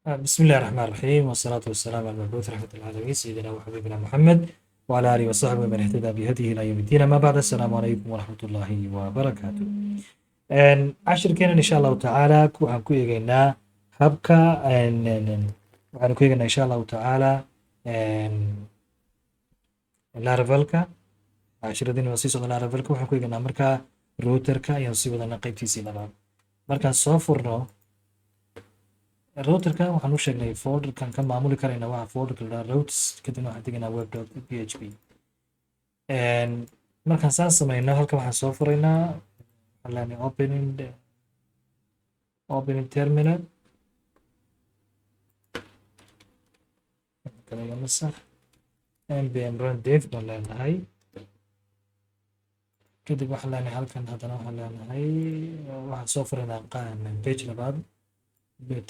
بسم الله الرحمن الرحيم والصلاة والسلام على المبعوث رحمة العالمين سيدنا وحبيبنا محمد وعلى آله وصحبه من اهتدى بهديه إلى يوم الدين. ما بعد، السلام عليكم ورحمة الله وبركاته. cashirkeena insha allahu tacaala waxaan ku eegaynaa habka waxaan ku eegaynaa insha allahu tacaala laravelka. cashiradin waa sii socda laravelka. waxaan ku eegaynaa markaa routerka ayaan sii wadanaa qaybtiisii labaad. markaan soo furno routerka waxaan u sheegnay folderkan ka maamuli karayna waa folderka la routes, kadibna waxaan tegaynaa web.php. markaan saan samayno halkan waxaan soo furaynaa waxaan leenahay opening terminal kalaga masax npm run dev baan leenahay. kadib waxaan leenahay halkan haddana waxaan leenahay waxaan soo furaynaa page labaad.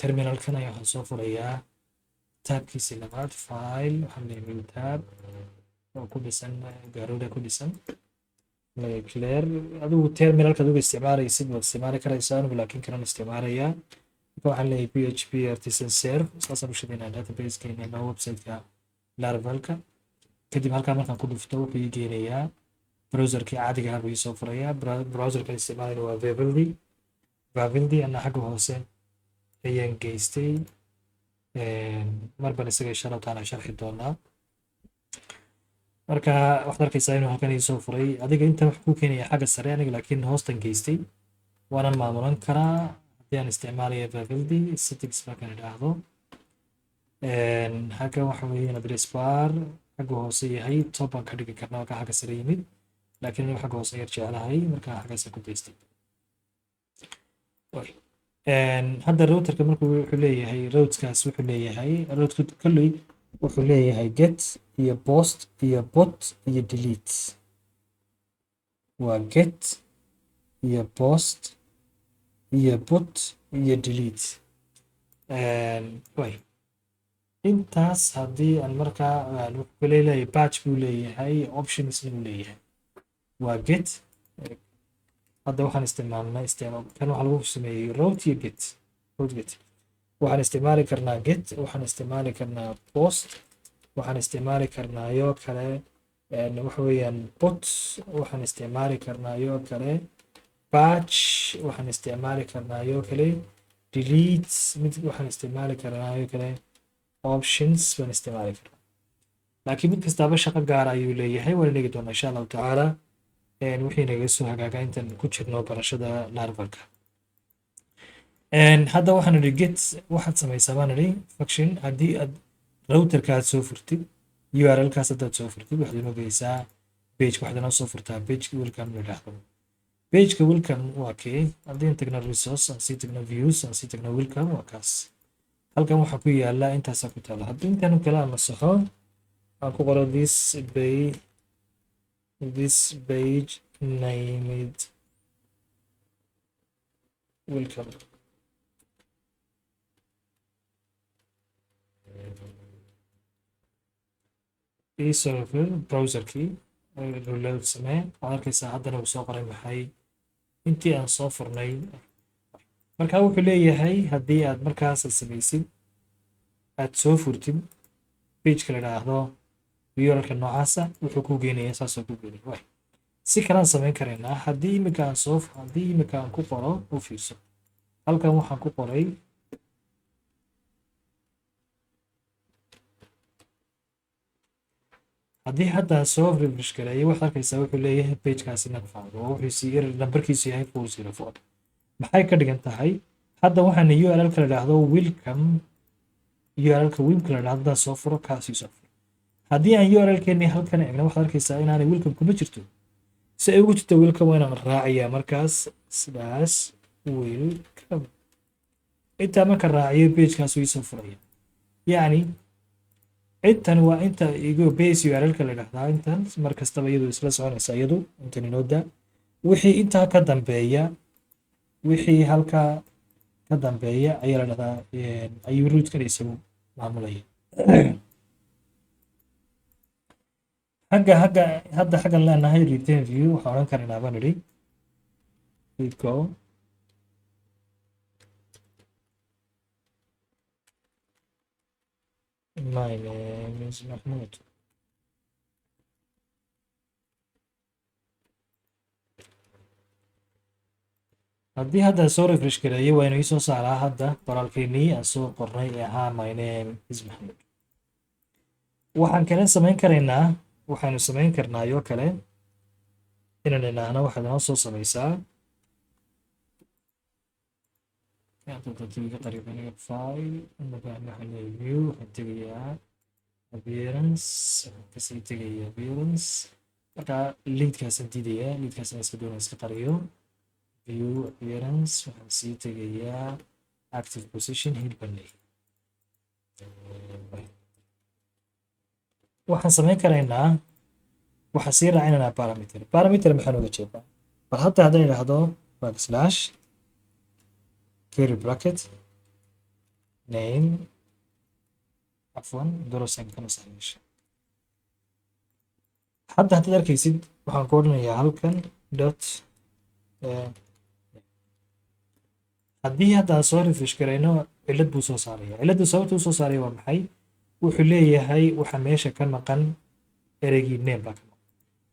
terminalkan ayaa waxaan soo furayaa taabkiisii labaad file. waxaan leeyahay new tab oo ku dhisan gaarooda ku dhisan clear. adigu terminalka adigu isticmaalaysid waad isticmaali karaysaa, anigu laakiin kalan isticmaalayaa. marka waxaan leeyahay php artisan serve, saasaan u shaqeynaa databasekeena ama websiteka laravelka. kadib halkaa markaan ku dhufto wuxuu ii geenayaa browserkii caadiga ah buu ii soo furayaa. browserkan isticmaalayna waa vavildi ana xagga hoose ayaan geystay. marban isaga insha allahu taala sharxi doonaa. marka waxaad arkaysaa inuu halkan ii soo furay. adiga inta wax ku keenaya xagga sare, aniga laakiin hoostan geystay. waanan maamulan karaa haddii aan isticmaalaya vavildi settings markaan idhaahdo. xagga waxa weeyaan address bar xagga hoose yahay top baan ka dhigi karnaa marka xagga sare yimid, laakiin anigu xagga hoose yar jeclahay marka xaggaasaan ku geystay. hadda routerka markuu wuxuu leeyahay routekaas wuxuu leeyahay routka kolley wuxuu leeyahay get iyo post iyo bot iyo delete. waa get iyo post iyo bot iyo delete. intaas haddii aan markaa wuxuu leeyahay batch buu leeyahay, optionsna uu leeyahay. waa get. hadda waxaan isticmaalnaa kan waxaa lagu sameeyey route iyo get. waxaan isticmaali karnaa get, waxaan isticmaali karnaa post, waxaan isticmaali karnaayo kale waxa weeyaan bot, waxaan isticmaali karnaayo kale batch, waxaan isticmaali karnaayo kale delete, mid waxaan isticmaali karnaayo kale options baan isticmaali karnaa. laakiin mid kastaaba shaqo gaara ayuu leeyahay. waan eegi doonaa insha allahu tacaala wixii naga soo hagaaga intaan ku jirno barashada laravelka. hadda waxaan idhi get waxaad samaysaa baan idhi function. haddii aad routerka aad soo furtid urlkaas haddaad soo furtid waxaad inoo geysaa page, waxaad inoo soo furtaa pageka welcome la idhaahdo. pageka welcome waa kee. haddii aan tagno resource, aan sii tagno views, aan sii tagno welcome, waa kaas. halkan waxaa ku yaala intaasaa ku taala. haddii intaan kale aan masaxo aan ku qoro this page named welcome. isoo browserkii reload samee. waxaad arkaysaa haddana uu soo qoray maxay intii aan soo furnay. marka wuxuu leeyahay haddii aad markaas samaysid aad soo furtid pageka la idhaahdo urlka noocaasa wuxuu ku geenaya saasoo ku geenaya. si kalaan samayn karaynaa. haddii imika aan ku qoro u fiirso. halkan waxaan ku qoray haddii hadda soo refresh gareeyo waxaad arkaysaa wuxuu leeyahay pagekaasi nagfaado oo wuxuu nambarkiisu yahay 404. maxay ka dhigan tahay? hadda waxaan urlka la idhaahdo welcome, urlka welcome la idhaahdo haddaan soo furo kaasii soo furo. haddii aan urlkeeni halkan eegno waxaad arkaysaa inaanay welcome kuma jirto. si ay ugu jirto welcome waa inaan raaciyaa markaas sidaas welcome. intaa marka raaciyo pagekaas uu soo furaya. yacni intan waa inta igu base urlka la idhaahdaa. intan mar kastaba iyadu isla soconaysa iyadu intan inooda. wixii intaa ka dambeeya, wixii halkaa ka dambeeya ayaa la dhahdaa ayuu rootkan isagu maamulaya. hadda xaggan leenahay return view waxaan odhan karaynaa baan idhi go my name is Mahmoud. haddii hadda soo refresh gareeyo waa inuu ii soo saaraa hadda qoraalkeennii aan soo qornay ee ahaa my name is Mahmoud. waxaan kale samayn karaynaa waxaanu samayn karnaa yoo kale inaan idhaahno waxaad inoo soo samaysaa qariibaniga file waxaan view waxaan tegayaa appearance waxaan kasii tegaya appearance marka leadkaasaan diidayaa leadkaasaan iska doonaa iska qariyo view appearance waxaan sii tegayaa active position hid banley waxaan samayn karaynaa waxaan sii raacinaynaa parameter maxaan uga jeedaa bal hadda haddaan idhaahdo backslash curly bracket name عفوا دروسين كانوا صحيح hadda haddaad arkaysid waxaan ku odhanayaa halkan dot haddii hadda aan soo refresh garayno cillad buu soo saaraya cilladda sababta uu soo saaraya waa maxay wuxuu leeyahay waxa meesha ka maqan ereygii name baa ka maqan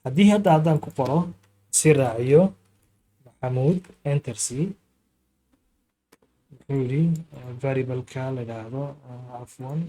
haddii hadda haddaan ku qoro si raaciyo maxamuud enter c wuxuu yidhi variableka la yidhaahdo cafwan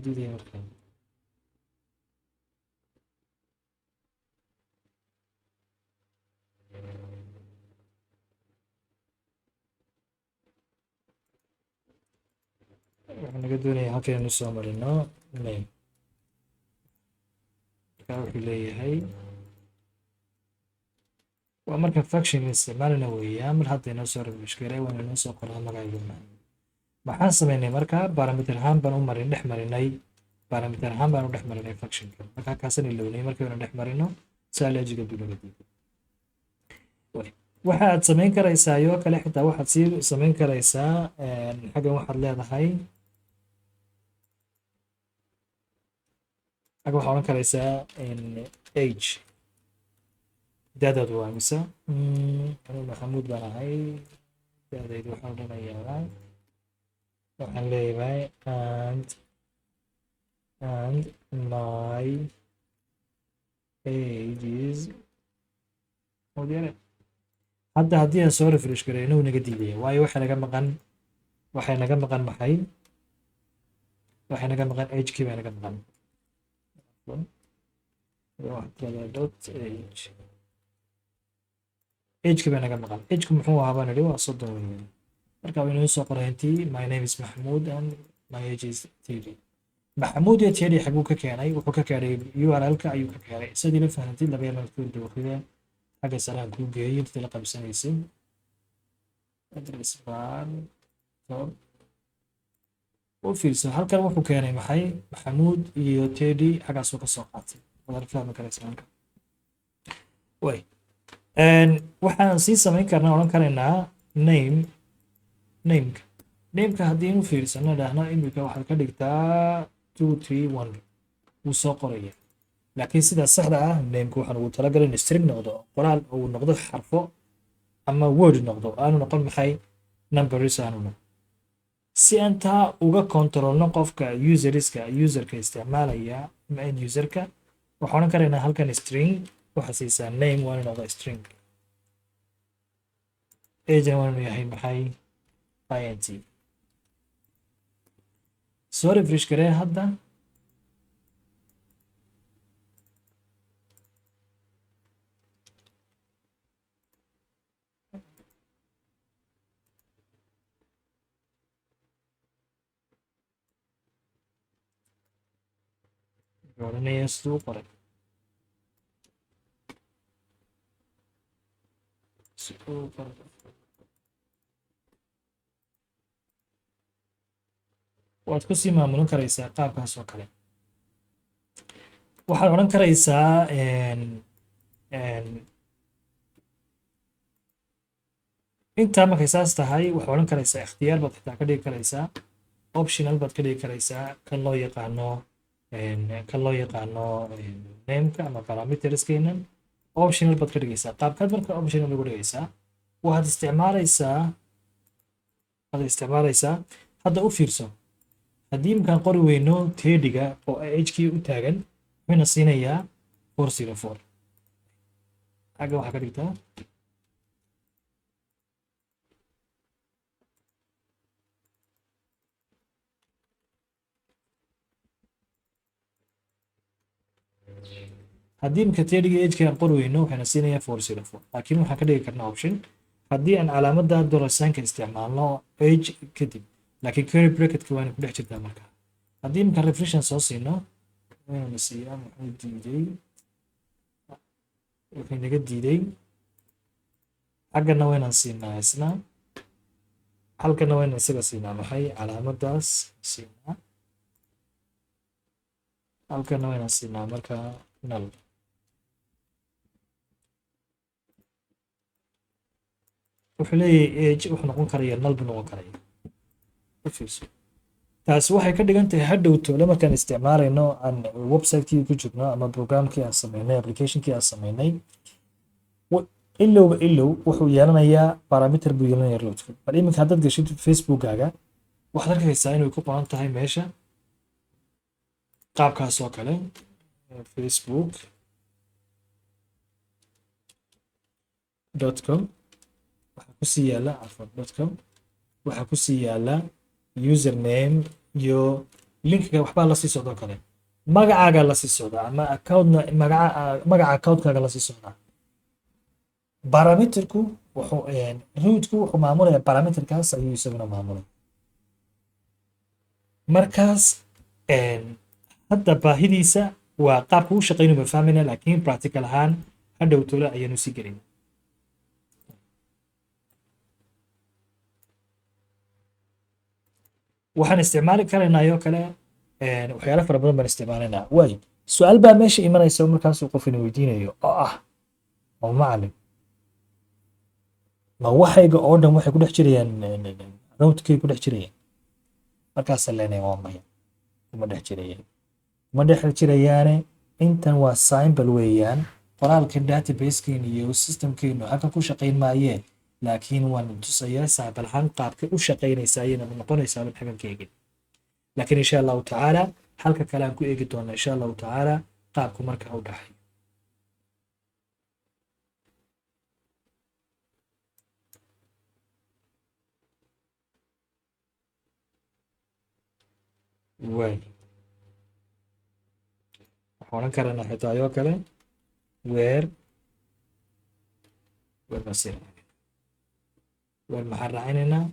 diidayaa markaa waxaan naga doonayaa halkaynu soo marino name markaa wuxuu leeyahay waa marka function isticmaalina weeyaan mar hadda inoo soo refresh garay waana inoo soo qoraa magacayga maxaan samaynay marka parameter ahaan baan u marin dhex marinay parameter ahaan baan u dhex marinay functionka marka kaasaan ilownay markii hore dhex marino saa leejiga duulaga diiday waxa aad samayn karaysaa yoo kale xitaa waxaad sii samayn karaysaa xaggan waxaad leedahay xaggan waxaad odhan karaysaa age daadaadu waa mise maxamuud baan ahay daadaydu waxaan odhanayaa waxaan leeyahay and my age is hadda haddii aan soo refresh garayno wuu naga diidaya waayo waxay naga maqan maxay waxay naga maqan agekii baa naga maqan agekii baa naga maqan ageku muxuu ahaa baan idhi waa 30 weeyaan marka waa inuu soo qoray intii my name is Mahmoud and my age is 30 Mahmoud iyo 30 xaguu ka keenay wuxuu ka keenay URL-ka ayuu ka keenay sidii la fahamtay laba yeelan ku dawaqida xagga saraan ku geeyay inta la qabsanaysa address bar oo fiirso halkan wuxuu keenay maxay Mahmoud iyo 30 xagaas oo ka soo qaatay wada fahmi karaysaa halkan way waxaan sii samayn karnaa oran karaynaa nameka haddii inu fiirsano dhahno imika waxaad ka dhigtaa 231 wuu soo qoraya laakiin sidaa saxda ah nameka waxaan ugu talagalay in string noqdo qoraal uu noqdo xarfo ama word noqdo aanu noqon maxay numbers aanu noqon si aan taa uga kontrolno qofka userka isticmaalaya ama end userka waxaan oran karaynaa halkan string waxaa siisaa name waa inuu noqdo string agent waa inuu yahay maxay int soo refresh garee hadda oranaya siduu qoray waad ku sii maamulin karaysaa qaabkaas oo kale. waxaad odhan karaysaa intaa markay saas tahay waxaad odhan karaysaa ikhtiyaar baad xitaa ka dhigi karaysaa, optional baad ka dhigi karaysaa kan loo yaqaano nameka ama parameterskenan optional baad ka dhigaysaa. qaabkaad marka optional ugu dhigaysaa waxaad isticmaalaysaa hadda u fiirso, haddii imkaan qori weyno tediga oo hkii u taagan wuxuuna siinayaa 404 xagga waxaa ka dhigtaa haddii imka tediga hkii aan qori weyno waxayna siinayaa 404, laakiin waxaan ka dhigi karnaa option haddii aan calaamadda dolasaanka isticmaalno age kadib, laakiin curly bracketka waana ku dhex jirtaa marka. haddii imka refreshan soo siino waana siiyaa wuxuu naga diiday, xaggana waynaan siinaa isna, halkana wayna isaga siinaa maxay calaamaddaas siinaa, halkana waynaan siinaa marka null. wuxuu leeyahay age wuxuu noqon karaya null buu noqon karaya. taasi waxay ka dhigan tahay hadhow toole markaan isticmaalayno aan website-kii ku jirno ama programkii aan sameynay applicationkii aan sameynay ilow wuxuu yeelanayaa parameter buu yeelanayaa roadka. bal iminka haddaad gashid facebookkaaga waxaad arkaysaa inay ku qoran tahay meesha qaabkaas oo kale facebook.com waxaa ku sii yaala .com waxaa ku sii yaala username iyo linkiga waxbaa lasii socdoo kale, magacaaga lasii socdaa ama accountna magaca accountkaaga lasii socdaa. parameterku wuxuu rootku wuxuu maamulaya parameterkaas ayuu isaguna maamulay. markaas hadda baahidiisa waa qaabka u shaqeynu ba fahmayna, laakiin practical ahaan hadhow toole ayaanu sii gelin. waxaan isticmaali karaynaa oo kale waxyaalo fara badan baan isticmaalaynaa. waay su-aal baa meesha imanaysa markaasuu qof ina weydiinayo oo ah oo macalin ma waxayga oo dhan waxay ku dhex jirayaan roundkay ku dhex jirayaan, markaasaan leenahay waa maya kuma dhex jirayaane intan waa symbol weeyaan, qoraalka databasekeena iyo systemkeenu halkan ku shaqayn maayeen, laakiin waan tusayaa symbol ahaan qaabkay u shaqaynaysaa ayayna noqonaysaa mid xagan ka eegin. laakiin insha allahu tacaala halka kale aan ku eegi doona insha allahu tacaala qaabku marka u dhaxay. waay waxaan oran karanaa xitaa ayoo kale weer maxaan raacinaynaa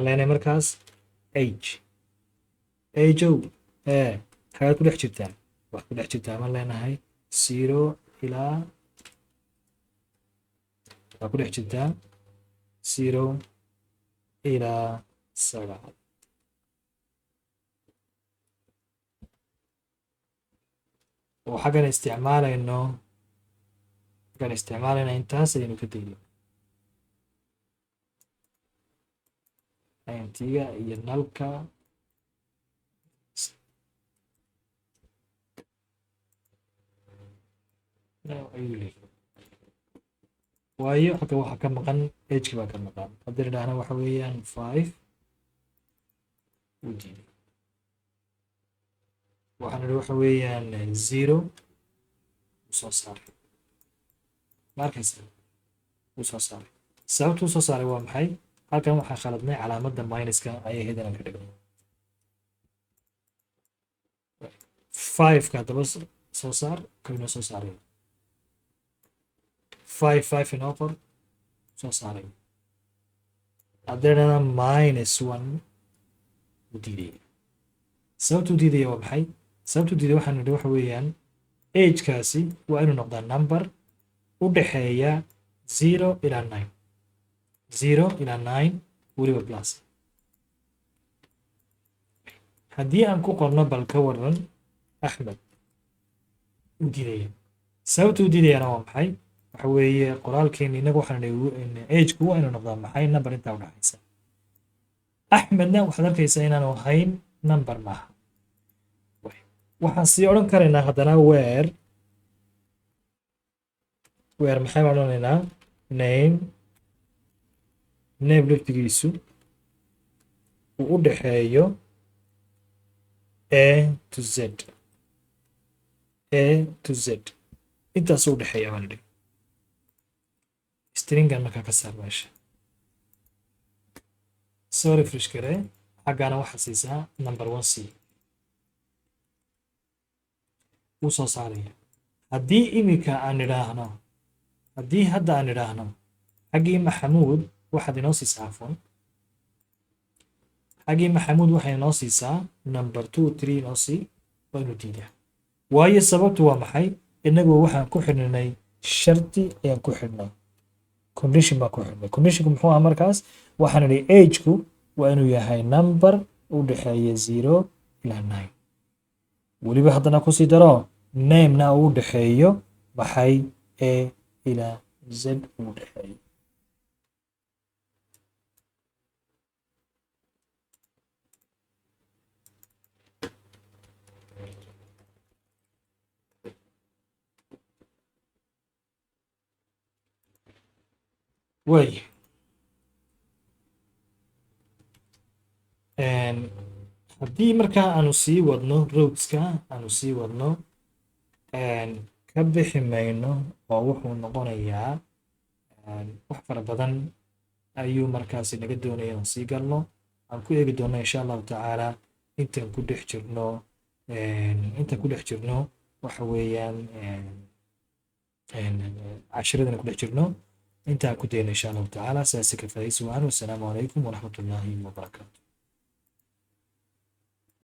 leenahay markaas ageow xagaad ku dhex jirtaa wax ku dhex jirtaa ma leenahay 0 ilaa waa ku dhex jirtaa 0 ilaa 7. oo xaggan isticmaalayno intaas ayaynu ka dayno intiga iyo nalka ayuu leeyahay. waayo halka waxa ka maqan ageki baa ka maqan, haddii idhaahna waxa weeyaan 5 u diiday, waxaan idhi waxa weeyaan 0 usoo saaray, ma arkaysaa uu soo saaray. sababtuu soo saaray waa maxay? halkan waxaan khaladnay calaamadda minuska ayay ahayd inaan ka dhigno 5ka haddaba soo saar kaynoo soo saaray 5 inoo qor soo saaray, haddana -1 u diidaya. sababtuu diidaya waa maxay? sababtuu diidaya waxaan nidhi waxa weeyaan agekaasi waa inuu noqdaa number u dhexeeya 0 ilaa 9 weliba plus. haddii aan ku qorno bal ka waran axmed u diidaya sababta u diidayana waa maxay waxa weeye qoraalkeena inagu waxaan agku waa inuu noqdaa maxay number intaa udhaxaysa axmedna waxaad arkaysaa inaanu ahayn number maaha waxaan sii odhan karaynaa haddana weer maxay odhanaynaa name laftigiisu uu u dhaxeeyo a to z intaas u dhaxeeya baan idhi stringan markaa ka saar meesha soo refresh garee xaggaana waxaad siisaa number 1c uu soo saaraya haddii iminka aan idhaahno haddii hadda aan idhaahno xaggii maxamuud waxaad inoo siisaa afon xaggii maxamuud waxay inoo siisaa number 2 3 inoo sii waa inuu diidaa waayo sababtu waa maxay inagu waxaan ku xidhnay sharti ayaan ku xidhnay condition baan ku xidhnay conditionku muxuu ahaa markaas waxaan idhi ageku waa inuu yahay number u dhaxeeya 0 ilaa 9 weliba haddana kusii daro namena uu dhaxeeyo maxay a ilaa z uu dhaxeeyo way haddii markaa aanu sii wadno roadska aanu sii wadno ka bixi mayno oo wuxuu noqonayaa wax fara badan ayuu markaasi naga doonaya inaan sii galno aan ku eegi doonno insha allahu tacaala intaan ku dhex jirno waxa weeyaan cashiradana ku dhex jirno intaan ku dayno insha allahu tacaala sidaasi ka faa'iidaysi wacan wassalaamu calaykum waraxmatullaahi wabarakaatu